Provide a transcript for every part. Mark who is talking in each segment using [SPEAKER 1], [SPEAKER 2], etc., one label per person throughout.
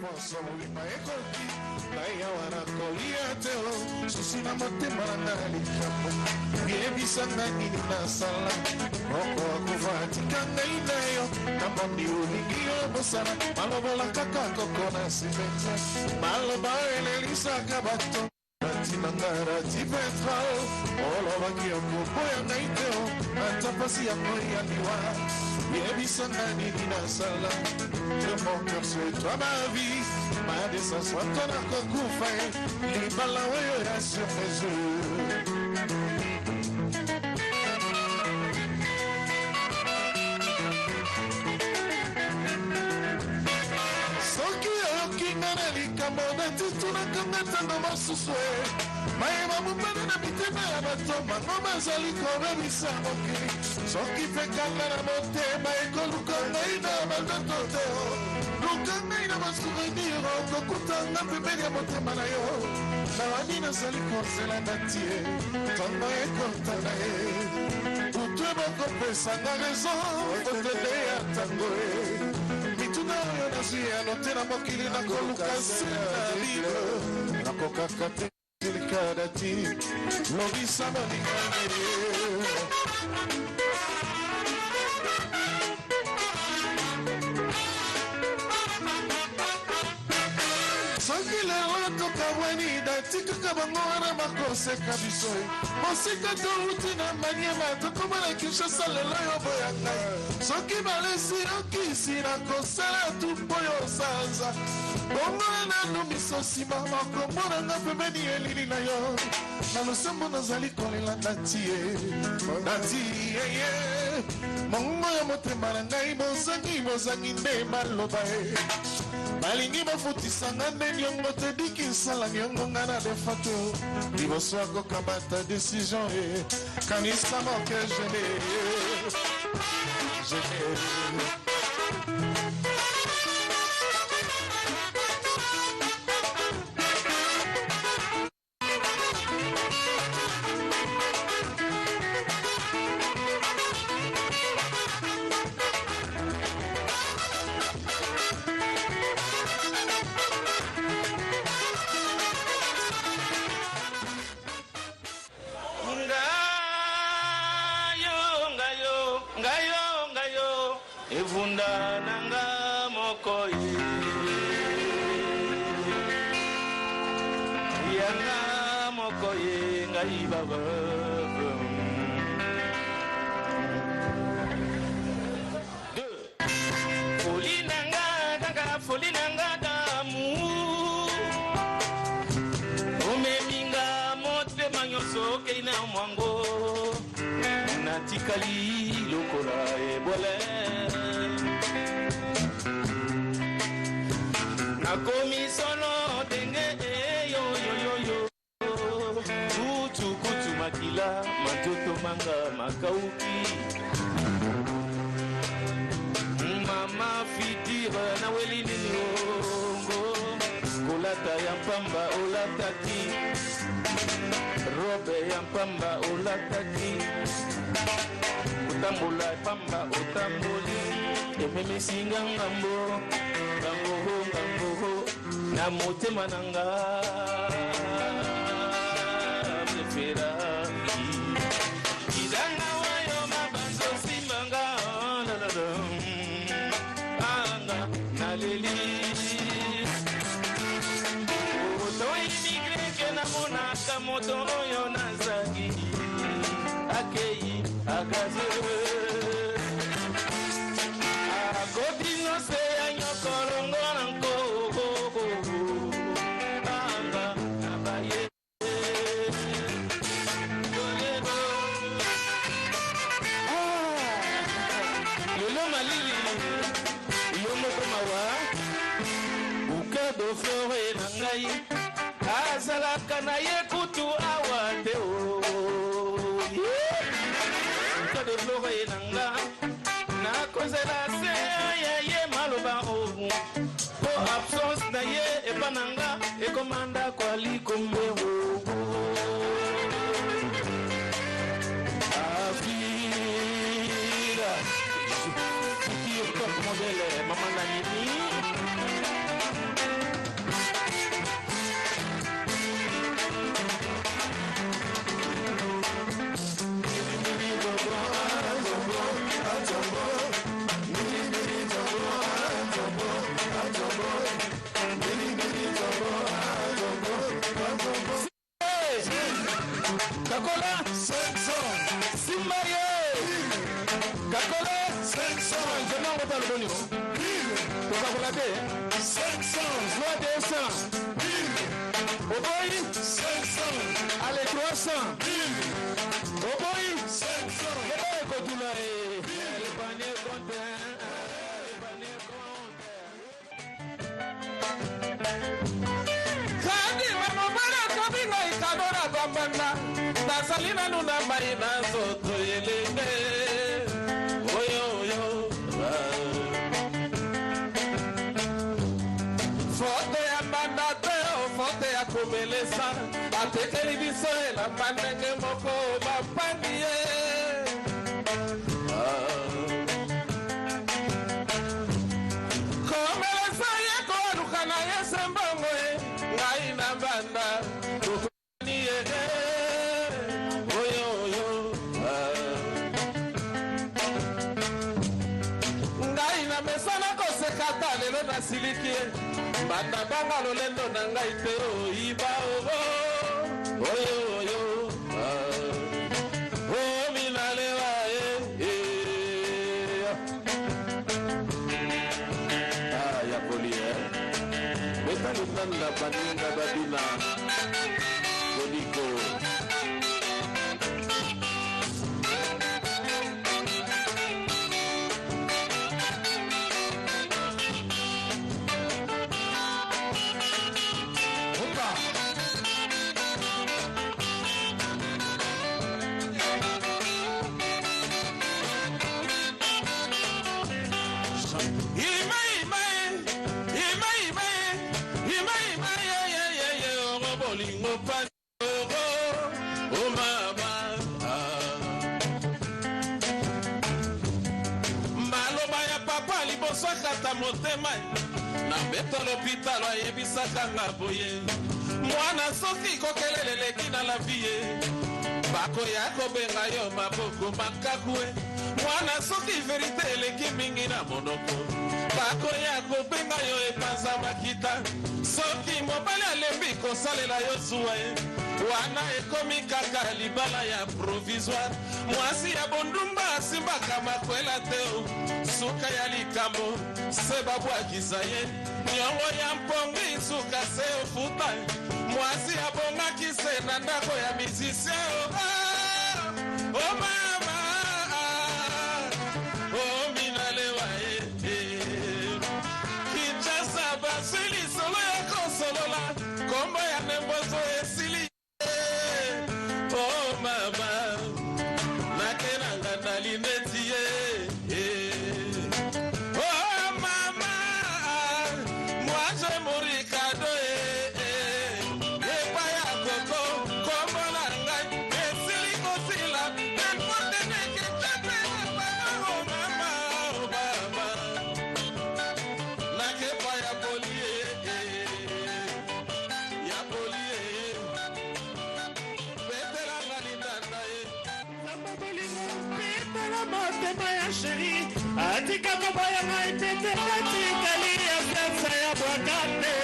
[SPEAKER 1] nyonso mobimba ekoki ngai awa nakolia te o susi na motema na likambo yebisanga nini nasala moko akuva atika ngai na yo namondi olingi yo bosala malobola kaka koko na simenza maloba elelisaka bato batinangara tipetral olobaki okoboya ngai te o ata pasi yango ya liwa yebisanga nini nasala de mon cœur c'est toi ma vie ma décence soit ton akufa libala weyo ya sur mes yeux. Tunakangata masuswe maema mupana na mitema ya batoma ngoma zali kobebisa mokili soki pekanga na motema ekolukanga ina bandoto teo lukanga ina basouvenir okokutanga pembeni ya motema na yo na wani nazali kozela na tie ntongo ekota na ye utwe bokopesanga rezo ototele ya tango e notena mokili na koluka sena bible nakokaka te tilikada ti lobisa balingane soki lelo tokabwani datikaka bango wana bakoseka biso mosika touti na maniema tokomana kinshasa lelo yo boya ngai soki balesi okisi na kosala tumpo yo sanza bongo nanu miso nsima makombo nanga pembeni elili na yo na losambo nazali kolela nati yeye mongo ya motema na ngai bozangi nde maloba e balingi bafutisanga nde niongo tediki nsala niongo nga na defato liboso akokamata décision e kanisa moke gene
[SPEAKER 2] evunda nanga mokoye yanga mokoye ngai baba foli nanga damu omeminga motema nyonso keina mwango natikali lokola ebole nakomi solo denge yoyoyoyo kutu makila matoto manga makauki mama fitira na weli niniongo kolata ya mpamba olataki robe ya mpamba olataki utambola pamba utamboli ememesinga ngambo na motema nanga prefera kidanga wayo mabanzo simbanga anga naleli oto imigre ke na monaka moto oyo nazaki akei akaze akodino se anyokolongo nanko anga nabaye lelo malili yomokomawa ukado flore na ngai azalaka na ye kutu awa te o ukado flore na nga nakozela se ye maloba ovu po absence na ye epananga ekomanda kwa likombe ovu afira futur top modèle mama na nini Simbaye Kakole 500 je n'en veux pas le bonio Coca-Cola 500 Loi 200 Oboy 500 Allez 300 Oboy 500 Kotula le panier compte le panier compte Kandi mamabara kabinga ikadora bambana Nasalina nuna marina soto yelenge Oyo Fote ya mandate fote ya kumelesa Atekeli biso la manenge moko bapandie Komelesa yeko lukana yesembongo Ngai na banda Ukani yege Ngai na mesana kosekata lelo na siliki Banda banga lolendo na ngai te oiba oyo minalewa ya poli Beta lutanda baninga babina Boniko Kata motema na beto l'hôpital ayebisaka nga boye mwana soki kokelele leki na la vie bakoya kobenga yo maboko makakwe mwana soki verite eleki mingi na monoko bakoya kobenga yo epanza makita soki mobali alembi kosalela yo zuwa wana ekomi kaka libala ya provisoire mwasi ya bondumba asimbaka makwela teo suka ya likambo se babwakisa ye nyongo ya mpongi suka se ofuta mwasi ya bongaki se na ndako ya musicien o mama o minalewa Kinshasa basili solo ya konsolola kombo ya nembozo esili oh mama nakenanga na lineti oh mama moi je mouri kado epa ya koko kombo na ngai esili kosila nenfote nekekete oh mama nakepa ya bolie motema ya sheri atika mobaya ngai tete atikali ya fiansa ya bwakate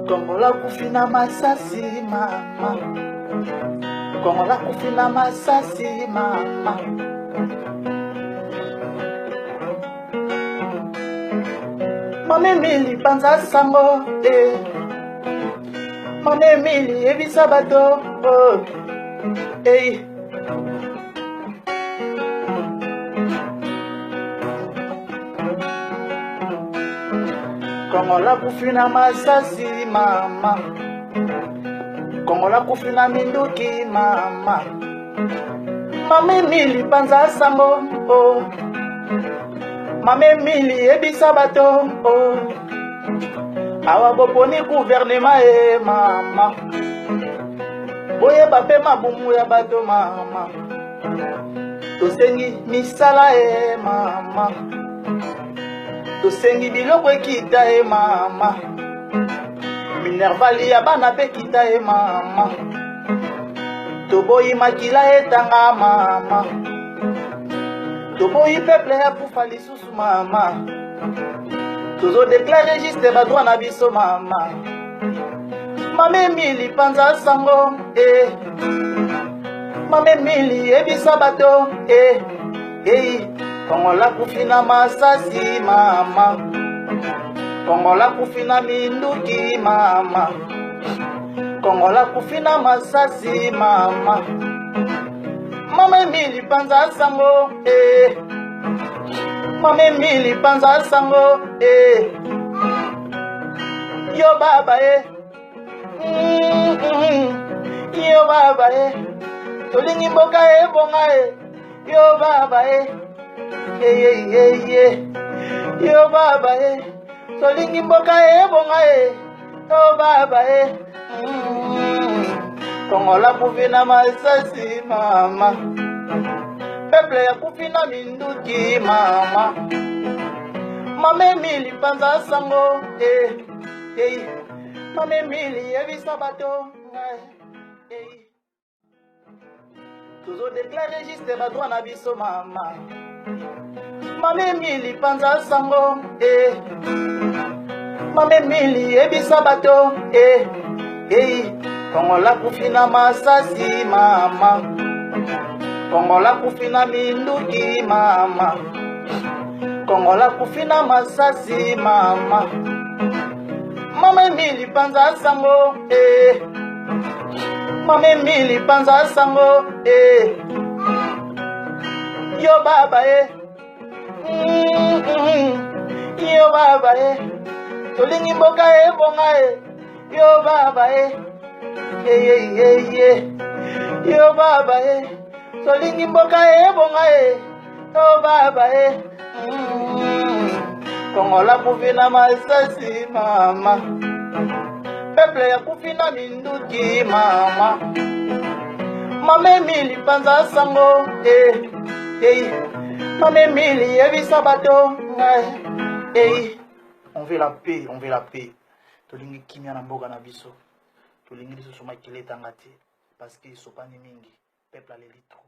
[SPEAKER 3] Kongola kufina masasi mama, Kongola kufina masasi mama. Mame mili panza sango Mame mili ebisa bato Kongola kufina masasi mama, Kongola kufina minduki mama. Mame mili panza sango Mame mili ebisa bato awa boponi gouvernement mama boyeba mpe mabumu ya bato mama tosengi misala mama tosengi biloko ekita mama minervali ya bana mpe kita mama toboyi makila etanga mama toboyi peuple ya kufa lisusu mama tozodeklare juste badroit na biso mama mamemili panza sango mamemili ebisa bato kongola kufi na masasi mama kongola kufi na minduki mama kongola kufi na masasi mama mamemili panza sango mamemili panza sango yo baba yo baba tolingi mboka ebonga yo baba yo baba tolingi mboka ebonga yo baba kongola kufi na masasi mama peuple ya kufi na minduki mama mamemili panza sango mamemili ebisa bato tozodeklare juste badroit na biso mama mamemili panza sango mamemili ebisa bato kongola kufi na masasi mama kongola kufi na minduki mama kongola kufi na masasi mama mamemili panza sango mamemili panza sango yo baba yo baba tolingi mboka ebonga yo baba yo baba tolingi mboka ebonga yo baba kongola kufi na masasi mama peuple ya kufi na minduki mama mamemili panza sango mamemili ebisa bato on veut la paix, on veut la paix. Tolingi kimia na mboka na biso tolingi lisusu makila etanga te parce que sopani mingi peuple aleli trop.